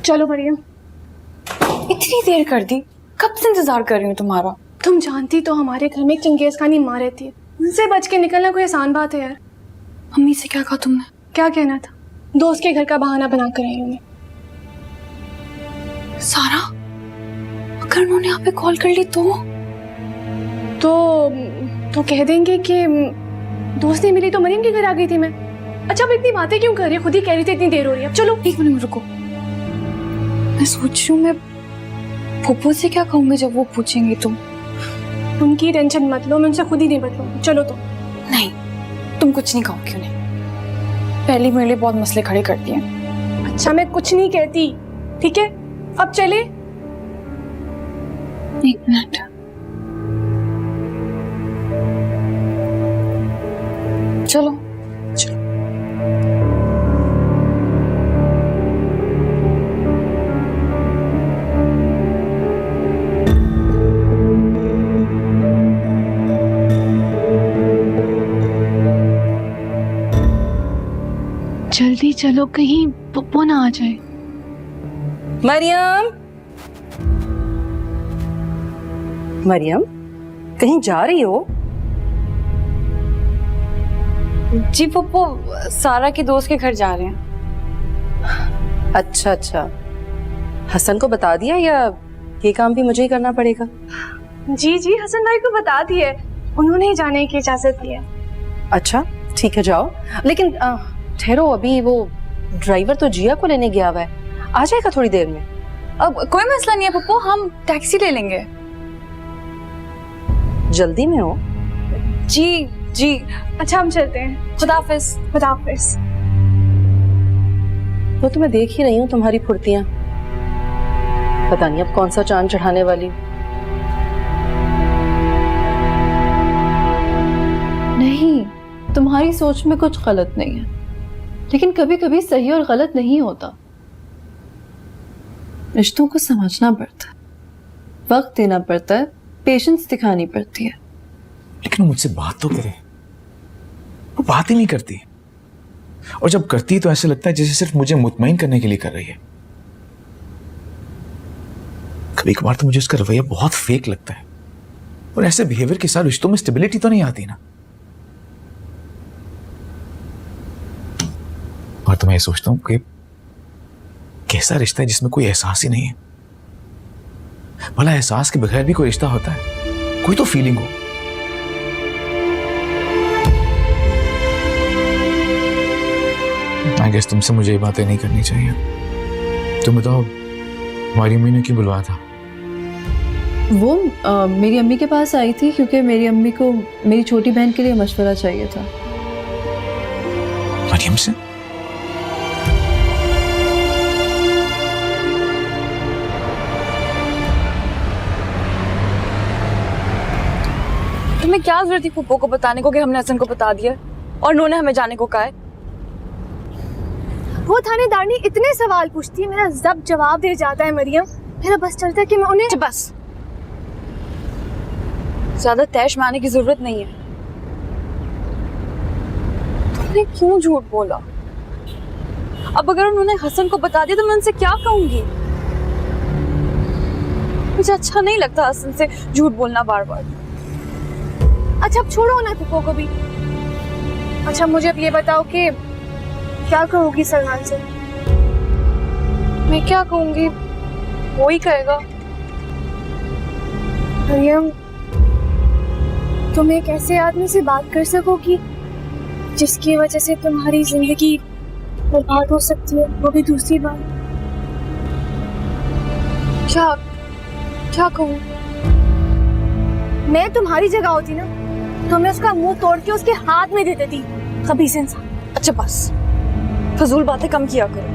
चलो मरियम। इतनी देर कर दी, कब से इंतजार कर रही हूँ तुम्हारा। तुम जानती तो हमारे घर में एक चंगेज खानी माँ रहती है, उनसे बच के निकलना कोई आसान बात है यार। अम्मी से क्या कहा तुमने? क्या कहना था, दोस्त के घर का बहाना बना कर आई हूँ मैं। सारा, अगर उन्होंने यहाँ पे कॉल कर ली तो कह देंगे कि दोस्त नहीं मिली तो मरियम के घर आ गई थी मैं। अच्छा अब इतनी बातें क्यों कर रही है, खुद ही कह रही थी इतनी देर हो रही है। अब चलो 1 मिनट रुको, मैं सोच रही हूँ मैं फूफो से क्या कहूँगी जब वो पूछेंगी तो। उनकी टेंशन मत लो, मैं उनसे खुद ही नहीं बतलाऊंगी। चलो तो। नहीं, तुम कुछ नहीं कहोगी उन्हें, पहले मेरे लिए बहुत मसले खड़े कर दिए। अच्छा मैं कुछ नहीं कहती, ठीक है? अब चले। 1 मिनट, चलो चलो। जल्दी चलो, कहीं पप्पू ना आ जाए। मरियम, मरियम कहीं जा रही हो? जी पप्पू, सारा के दोस्त के घर जा रहे हैं। अच्छा अच्छा, हसन को बता दिया या ये काम भी मुझे ही करना पड़ेगा? जी जी, हसन भाई को बता दिए, उन्होंने ही जाने की इजाजत दी है। अच्छा ठीक है, जाओ। लेकिन ठहरो, अभी वो ड्राइवर तो जिया को लेने गया हुआ है, आ जाएगा थोड़ी देर में। अब कोई मसला नहीं है पप्पू, हम टैक्सी ले लेंगे। जल्दी में हो? जी जी। अच्छा हम चलते हैं। खुदाफिज। खुदाफिज। वो तो मैं देख ही रही हूँ तुम्हारी फुर्तियां, पता नहीं अब कौन सा चांद चढ़ाने वाली। नहीं, तुम्हारी सोच में कुछ गलत नहीं है, लेकिन कभी कभी सही और गलत नहीं होता। रिश्तों को समझना पड़ता है, वक्त देना पड़ता है, पेशेंस दिखानी पड़ती है। लेकिन वो मुझसे बात तो करे, वो बात ही नहीं करती, और जब करती तो ऐसा लगता है जैसे सिर्फ मुझे मुतमईन करने के लिए कर रही है। कभी कभार तो मुझे उसका रवैया बहुत फेक लगता है, और ऐसे बिहेवियर के साथ रिश्तों में स्टेबिलिटी तो नहीं आती ना। और तो मैं ये सोचता हूं कि कैसा रिश्ता है जिसमें कोई एहसास ही नहीं है। भला एहसास के बगैर भी कोई रिश्ता होता है? कोई तो फीलिंग हो। आई गेस तुमसे मुझे ये बातें नहीं करनी चाहिए। तुम बताओ, हमारी अम्मी ने क्यों बुलवाया था? वो मेरी अम्मी के पास आई थी क्योंकि मेरी अम्मी को मेरी छोटी बहन के लिए मशवरा चाहिए था। मरियम से? तुम्हें क्या जरूरत थी फूफो को बताने को कि हमने हसन को बता दिया और उन्होंने हमें जाने को कहा है? वो थानेदारनी इतने सवाल पूछती है, मेरा जब जवाब दे जाता है मरियम। मेरा बस चलता है कि मैं उन्हें। बस, ज्यादा तैश में आने की जरूरत नहीं है। तुमने क्यों झूठ बोला? अब अगर उन्होंने हसन को बता दिया तो मैं उनसे क्या कहूंगी? मुझे अच्छा नहीं लगता हसन से झूठ बोलना बार बार। अच्छा अब छोड़ो ना फूफो को भी। अच्छा मुझे अब ये बताओ कि क्या कहोगी सलमान से? मैं क्या कहूंगी, वो ही कहेगा। मरियम, तुम एक ऐसे आदमी से बात कर सकोगी जिसकी वजह से तुम्हारी जिंदगी बर्बाद हो सकती है, वो भी दूसरी बार? क्या क्या कहूँ? मैं तुम्हारी जगह होती ना तो मैं उसका मुंह तोड़ के उसके हाथ में दे देती, खबीस इंसान। अच्छा बस, फजूल बातें कम किया करो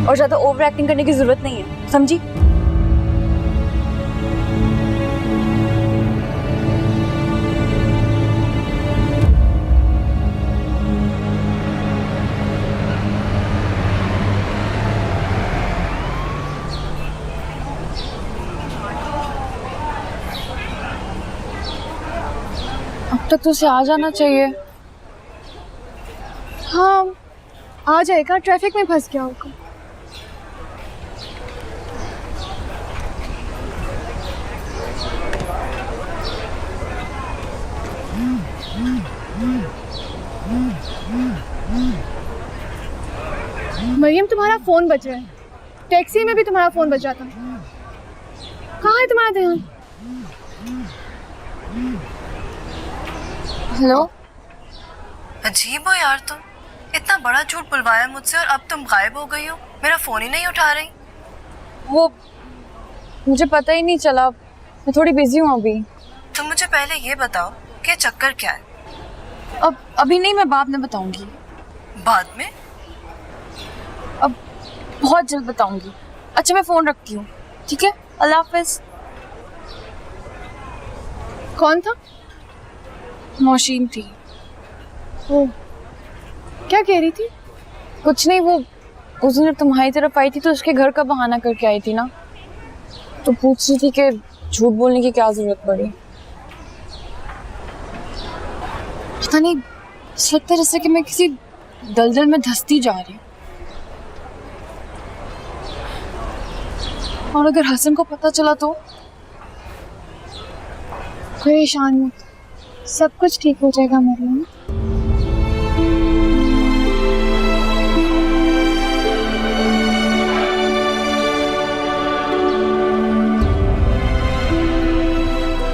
और ज्यादा ओवर एक्टिंग करने की जरूरत नहीं है, समझी? अब तक तो उसे आ जाना चाहिए। हाँ आ जाएगा, ट्रैफिक में फंस गया होगा। तुम्हारा फोन बज रहा है, टैक्सी में भी तुम्हारा फोन बज रहा था। कहाँ है तुम्हारा ध्यान? हेलो, अजीब हो यार तुम, इतना बड़ा झूठ बुलवाया मुझसे और अब तुम गायब हो गई हो, मेरा फोन ही नहीं उठा रही। वो मुझे पता ही नहीं चला, मैं थोड़ी बिजी हूँ अभी। तुम मुझे पहले ये बताओ कि चक्कर क्या है। अब अभी नहीं, मैं बाद में बताऊंगी। बाद में? अब बहुत जल्द बताऊंगी। अच्छा मैं फोन रखती हूँ, ठीक है? अल्लाह हाफिज। कौन था? मौशीन थी। वो क्या कह रही थी? कुछ नहीं, वो उस दिन जब तुम्हारी तरफ आई थी तो उसके घर का बहाना करके आई थी ना, तो पूछ रही थी कि झूठ बोलने की क्या जरूरत पड़ी। पता नहीं, ऐसा लगता है जैसे कि मैं किसी दलदल में धंसती जा रही हूँ। और अगर हसन को पता चला तो? परेशान मत, सब कुछ ठीक हो जाएगा मरियम।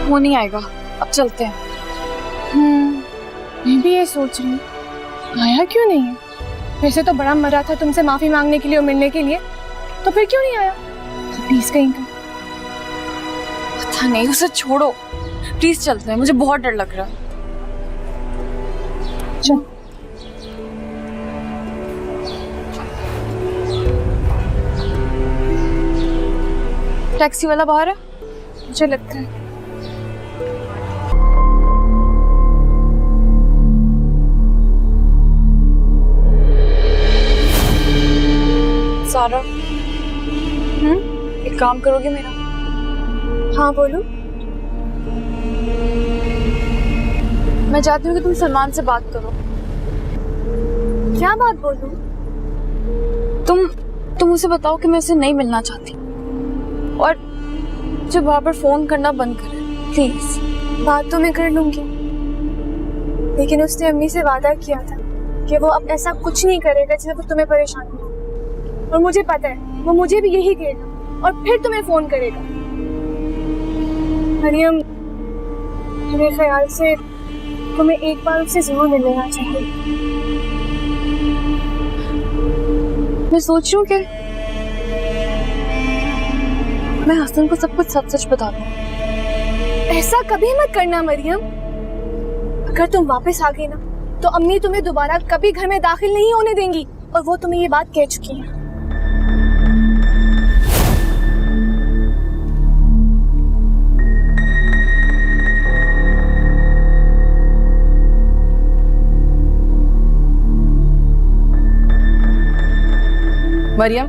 वो नहीं आएगा, अब चलते हैं। मैं भी ये सोच रही हूँ, आया क्यों नहीं है? वैसे तो बड़ा मरा था तुमसे माफी मांगने के लिए और मिलने के लिए, तो फिर क्यों नहीं आया? प्लीज कहीं का। पता नहीं, उसे छोड़ो, प्लीज चलते हैं, मुझे बहुत डर लग रहा है। चल। टैक्सी वाला बाहर है? मुझे लगता है। सारा, एक काम करोगे मेरा? हाँ बोलो। मैं चाहती हूँ कि तुम सलमान से बात करो। क्या बात बोलूं? तुम उसे बताओ कि मैं उसे नहीं मिलना चाहती, और मुझे बार बार फोन करना बंद करे, प्लीज। बात तो मैं कर लूंगी, लेकिन उसने अम्मी से वादा किया था कि वो अब ऐसा कुछ नहीं करेगा जिससे वो तुम्हें परेशान हो। और मुझे पता है वो मुझे भी यही कहेगा और फिर तुम्हें फोन करेगा। मरियम, मेरे ख्याल से तुम्हें एक बार उससे जरूर मिल लेना चाहिए। मैं सोच रही हूँ कि मैं हसन को सब कुछ सच सच बता दूँ। ऐसा कभी मत करना मरियम। अगर तुम वापस आ गई ना तो अम्मी तुम्हें दोबारा कभी घर में दाखिल नहीं होने देंगी, और वो तुम्हें ये बात कह चुकी है। मरियम,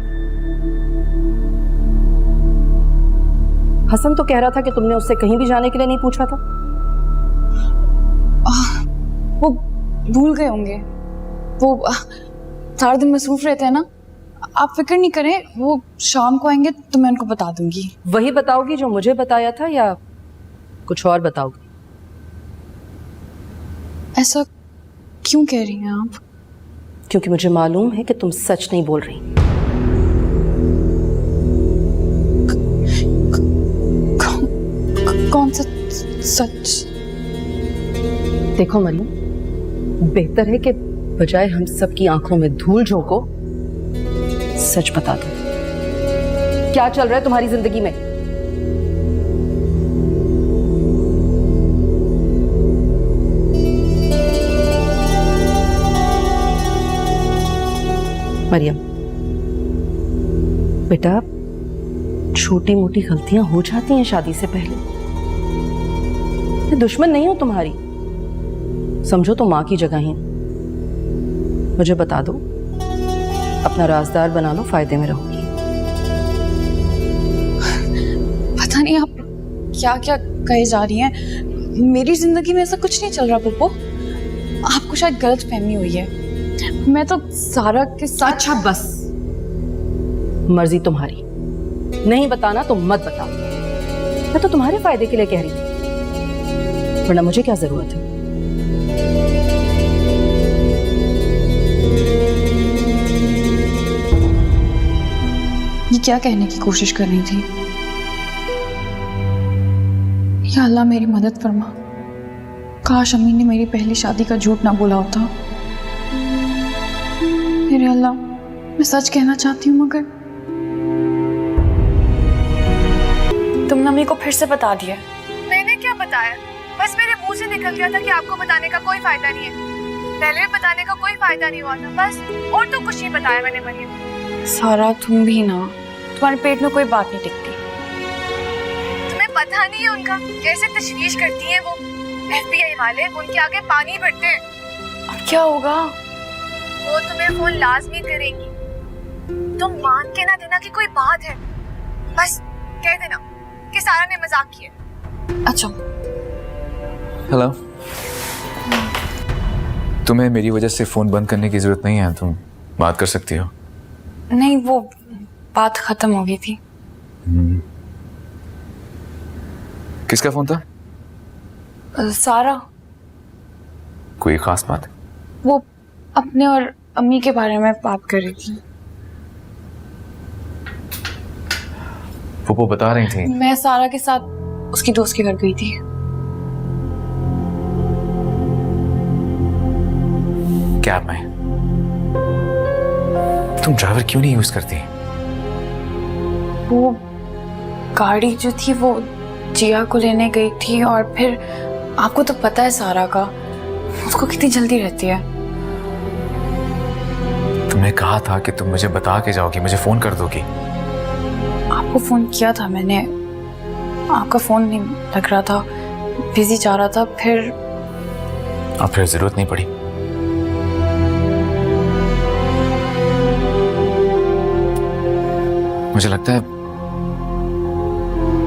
हसन तो कह रहा था कि तुमने उससे कहीं भी जाने के लिए नहीं पूछा था। वो भूल गए होंगे, वो सारा दिन मसरूफ रहते हैं ना। आप फिक्र नहीं करें, वो शाम को आएंगे तो मैं उनको बता दूंगी। वही बताओगी जो मुझे बताया था या कुछ और बताओगी? ऐसा क्यों कह रही हैं आप? क्योंकि मुझे मालूम है कि तुम सच नहीं बोल रही। कौन सा सच? देखो मरियम, बेहतर है कि बजाय हम सब की आंखों में धूल झोंको, सच बता दो। क्या चल रहा है तुम्हारी जिंदगी में? मरियम बेटा, छोटी मोटी गलतियां हो जाती हैं शादी से पहले। मैं दुश्मन नहीं हूं तुम्हारी, समझो तो मां की जगह ही। मुझे बता दो, अपना राजदार बना लो, फायदे में रहोगी। पता नहीं आप क्या क्या कहे जा रही हैं। मेरी जिंदगी में ऐसा कुछ नहीं चल रहा पप्पो, आपको शायद गलत फहमी हुई है। मैं तो सारा के साथ। अच्छा बस, मर्जी तुम्हारी। नहीं बताना तो मत बताओ, मैं तो तुम्हारे फायदे के लिए कह रही थी, वरना मुझे क्या जरूरत है। क्या कहने की कोशिश कर रही थी? या अल्लाह मेरी मदद फरमा। काश अम्मी ने मेरी पहली शादी का झूठ ना बोला होता। मेरे अल्लाह, मैं सच कहना चाहती हूँ मगर तुमने अम्मी को फिर से बता दिया। मैंने क्या बताया? बस मेरे मुंह से निकल गया था कि आपको बताने का कोई फायदा नहीं है। पहले भी बताने का कोई फायदा नहीं हुआ था, बस। और तो कुछ नहीं बताया मैंने मरियम। सारा तुम भी ना, तुम्हारे पेट में कोई बात नहीं टिकती। तुम्हें पता नहीं है उनका कैसे तशवीश करती हैं वो FBI वाले, उनके आगे पानी भरते हैं। अब क्या होगा? वो तुम्हें फोन लाजमी करेंगी। तुम मान के ना देना कि कोई बात है, बस कह देना कि सारा ने मजाक किया। अच्छा, हेलो। तुम्हें मेरी वजह से फोन बंद करने की जरूरत नहीं है, तुम बात कर सकती हो। नहीं, वो बात खत्म हो गई थी। किसका फोन था? सारा। कोई खास बात? वो अपने और अम्मी के बारे में बात कर रही थी। वो बता रही थी। मैं सारा के साथ उसकी दोस्त के घर गई थी। कैब में? तुम ड्राइवर क्यों नहीं यूज करती? वो गाड़ी जो थी वो जिया को लेने गई थी, और फिर आपको तो पता है सारा का, उसको कितनी जल्दी रहती है। तुमने कहा था कि तुम मुझे बता के जाओगी, मुझे फोन कर दोगी। आपको फोन किया था मैंने, आपका फोन नहीं लग रहा था, बिजी जा रहा था। अब फिर जरूरत नहीं पड़ी। मुझे लगता है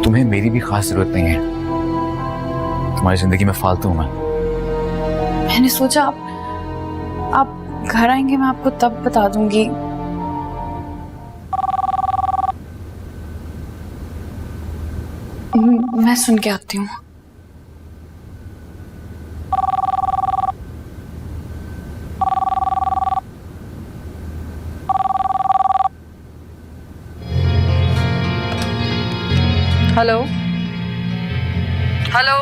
तुम्हें मेरी भी खास जरूरत नहीं है। तुम्हारी जिंदगी में फालतू हूं मैं। मैंने सोचा आप घर आएंगे, मैं आपको तब बता दूंगी। मैं सुन के आती हूँ। Hello hello.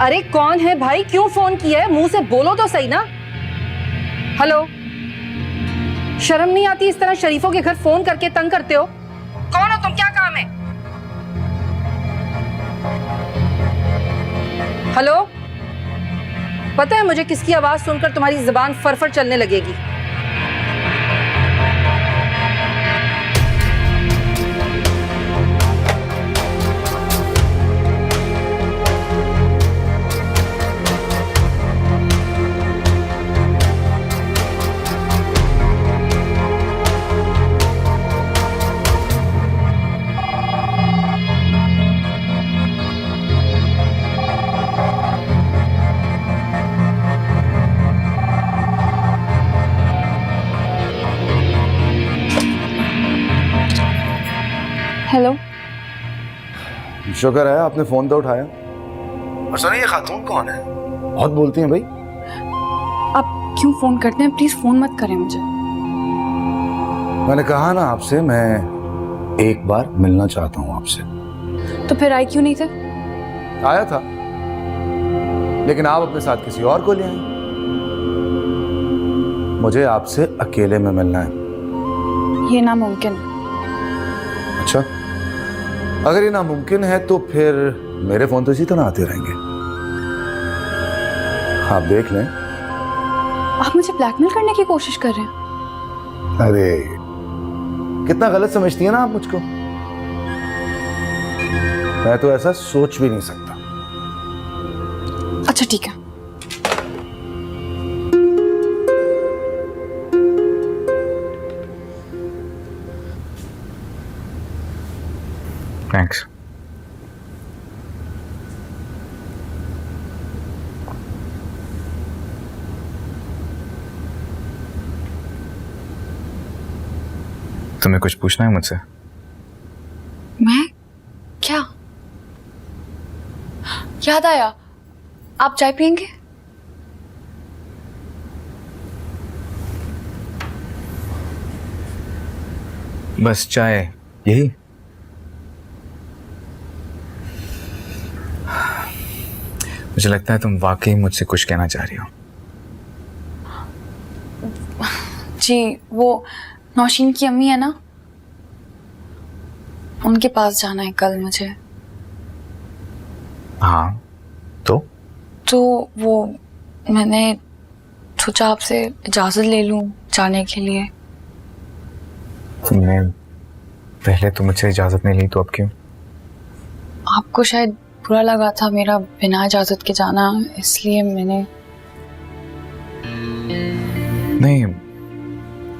अरे कौन है भाई, क्यों फोन किया है? मुंह से बोलो तो सही ना। हेलो, शर्म नहीं आती इस तरह शरीफों के घर फोन करके तंग करते हो? कौन हो तुम, क्या काम है? हेलो, पता है मुझे किसकी आवाज सुनकर तुम्हारी जुबान फरफर चलने लगेगी। हेलो। शुक्र है आपने फोन तो उठाया। और सर, ये खातून कौन है? बहुत बोलती हैं भाई। आप क्यों फोन करते हैं? प्लीज फोन मत करें मुझे। मैंने कहा ना आपसे, मैं एक बार मिलना चाहता हूँ आपसे। तो फिर आए क्यों नहीं थे? आया था, लेकिन आप अपने साथ किसी और को ले आए। मुझे आपसे अकेले में मिलना है। ये नामुमकिन है। अच्छा, अगर ये नामुमकिन है तो फिर मेरे फोन तो इसी तरह आते रहेंगे। आप देख लें। आप मुझे ब्लैकमेल करने की कोशिश कर रहे हैं? अरे कितना गलत समझती है ना आप मुझको। मैं तो ऐसा सोच भी नहीं सकता। अच्छा ठीक है। थैंक्स। तुम्हें कुछ पूछना है मुझसे? मैं? क्या? याद आया, आप चाय पियेंगे? बस चाय यही? मुझे लगता है तुम वाकई मुझसे कुछ कहना चाह रही हो। जी, वो नौशीन की अम्मी है ना, उनके पास जाना है कल मुझे। हाँ तो वो मैंने सोचा आपसे इजाज़त ले लूं जाने के लिए। तुमने पहले तो मुझसे इजाज़त नहीं ली, तो अब क्यों? आपको शायद बुरा लगा था मेरा बिना इजाज़त के जाना, इसलिए मैंने। नहीं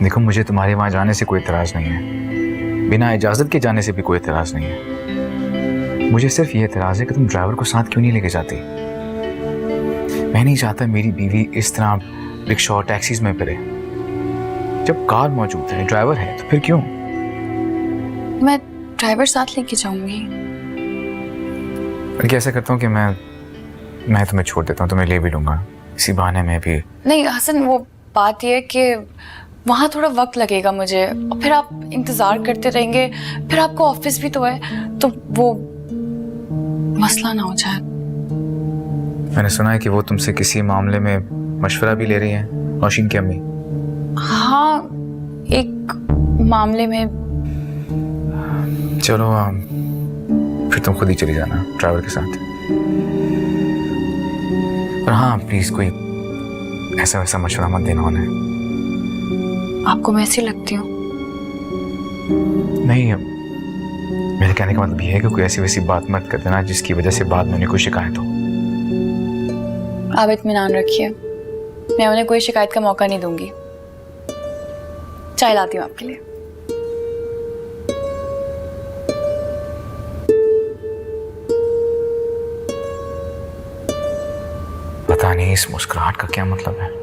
देखो, मुझे तुम्हारे वहां जाने से कोई इतराज़ नहीं है, बिना इजाज़त के जाने से भी कोई इतराज़ नहीं है। मुझे सिर्फ ये इतराज़ है कि तुम ड्राइवर को साथ क्यों नहीं लेके जाती। मैं नहीं चाहता मेरी बीवी इस तरह रिक्शा और टैक्सीज में फिरे। जब कार मौजूद है, ड्राइवर है, तो फिर क्यों? मैं ड्राइवर साथ लेके जाऊंगी। बल्कि ऐसा करता हूँ कि मैं तुम्हें छोड़ देता हूँ, तुम्हें ले भी लूंगा, इसी बहाने में भी। नहीं हसन, वो बात यह है कि वहाँ थोड़ा वक्त लगेगा मुझे, और फिर आप इंतज़ार करते रहेंगे, फिर आपको ऑफिस भी तो है, तो वो मसला ना हो जाए। मैंने सुना है कि वो तुमसे किसी मामले में मशवरा भी ले रही हैं, नौशीन की अम्मी। हाँ, एक मामले में। चलो फिर तुम खुद ही चली जाना ड्राइवर के साथ। और हाँ प्लीज, कोई ऐसा वैसा मशवरा मत देना उन्हें। आपको मैं ऐसी लगती हूँ? नहीं, मेरे कहने का मतलब ये है कि कोई ऐसी वैसी बात मत कर देना जिसकी वजह से बाद में उन्हें कोई शिकायत हो। आप इत्मीनान रखिए, मैं उन्हें कोई शिकायत का मौका नहीं दूंगी। चाय लाती हूँ आपके लिए। पता नहीं इस मुस्कुराहट का क्या मतलब है।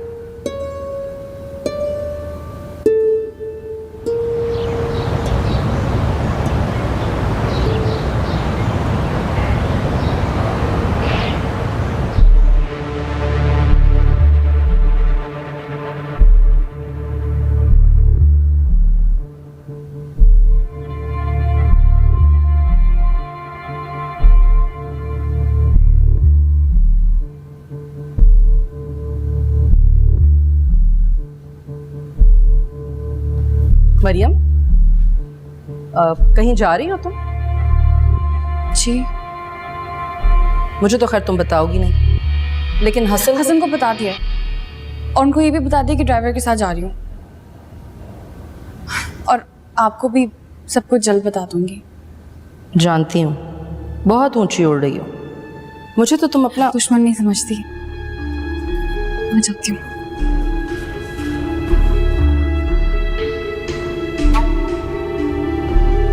मरियम, कहीं जा रही हो तुम? जी। मुझे तो खैर तुम बताओगी नहीं, लेकिन हसन को बता दिया, और उनको ये भी बता दिया कि ड्राइवर के साथ जा रही हूँ, और आपको भी सब कुछ जल्द बता दूंगी। जानती हूँ बहुत ऊंची उड़ रही हो, मुझे तो तुम अपना दुश्मन नहीं समझती। मैं जाती हूँ।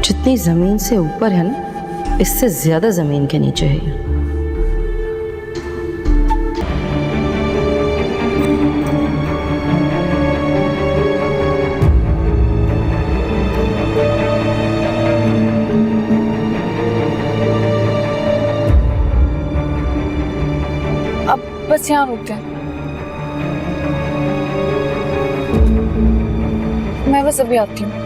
जितनी जमीन से ऊपर है ना, इससे ज्यादा जमीन के नीचे है ये। अब बस यहाँ रुकते हैं। मैं बस अभी आती हूँ।